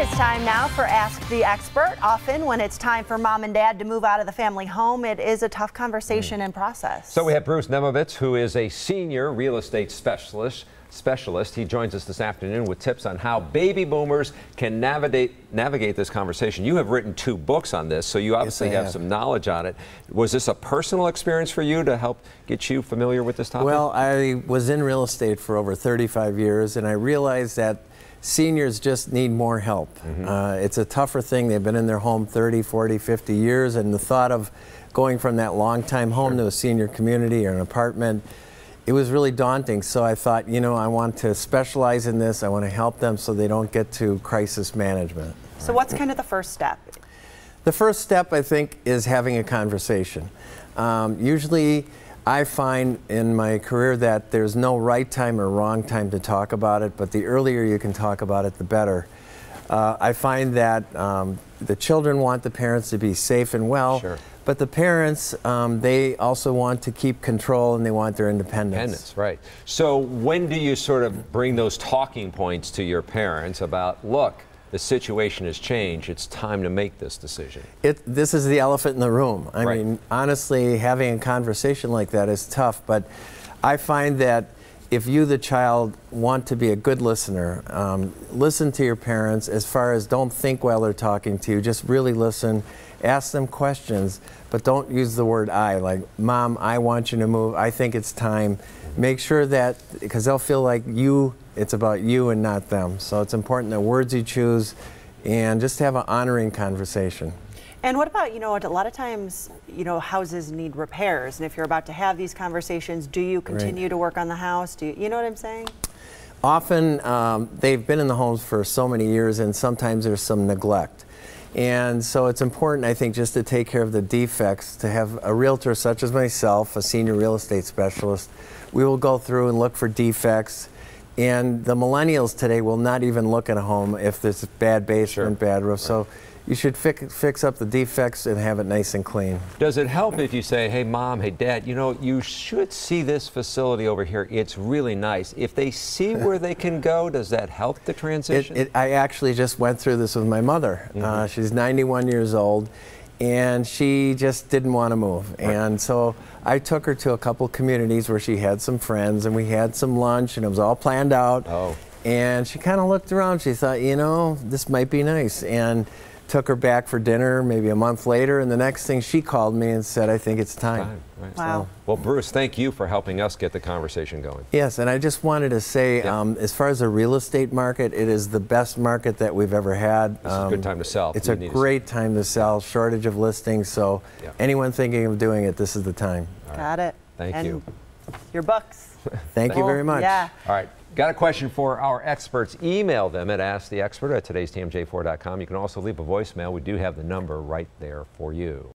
It's time now for Ask the Expert. Often when it's time for mom and dad to move out of the family home, it is a tough conversation and process. So we have Bruce Nemovitz, who is a senior real estate specialist. He joins us this afternoon with tips on how baby boomers can navigate this conversation. You have written 2 books on this, so you obviously have some knowledge on it. Was this a personal experience for you to help get you familiar with this topic? Well, I was in real estate for over 35 years, and I realized that seniors just need more help. It's a tougher thing. They've been in their home 30, 40, 50 years, and the thought of going from that long-time home to a senior community or an apartment, it was really daunting. So I thought, you know, I want to specialize in this. I want to help them so they don't get to crisis management. So what's kind of the first step? The first step, I think, is having a conversation. Usually, I find in my career that there's no right time or wrong time to talk about it, but the earlier you can talk about it, the better. I find that the children want the parents to be safe and well, but the parents, they also want to keep control and they want their independence. Right. So when do you sort of bring those talking points to your parents about, look, the situation has changed, it's time to make this decision? This is the elephant in the room. I mean, honestly, having a conversation like that is tough, but I find that if you, the child, want to be a good listener, listen to your parents as far as don't think while they're talking to you, just really listen, ask them questions, but don't use the word I, like, Mom, I want you to move, I think it's time. Make sure that, because they'll feel like it's about you and not them. So it's important the words you choose and just have an honoring conversation. And what about, you know, a lot of times, you know, houses need repairs. And if you're about to have these conversations, do you continue to work on the house? You know what I'm saying? Often they've been in the homes for so many years and sometimes there's some neglect. And so it's important, I think, just to take care of the defects, to have a realtor such as myself, a senior real estate specialist. We will go through and look for defects. And the millennials today will not even look at a home if there's a bad basement, bad roof. So you should fix up the defects and have it nice and clean. Does it help if you say, hey, Mom, hey, Dad, you know, you should see this facility over here. It's really nice. If they see where they can go, does that help the transition? I actually just went through this with my mother. She's 91 years old, and she just didn't want to move. And so I took her to a couple communities where she had some friends, and we had some lunch, and it was all planned out. And she kind of looked around. She thought, you know, this might be nice. And took her back for dinner maybe a month later, and the next thing she called me and said, I think it's time. Wow. So, well, Bruce, thank you for helping us get the conversation going. Yes, and I just wanted to say, as far as the real estate market, it is the best market that we've ever had. It's a good time to sell. It's a great time to sell, shortage of listings, so anyone thinking of doing it, this is the time. Got it. Thank you. Your books. Thank you very much. Yeah. All right. Got a question for our experts? Email them at AskTheExpert@today'stmj4.com. You can also leave a voicemail. We do have the number right there for you.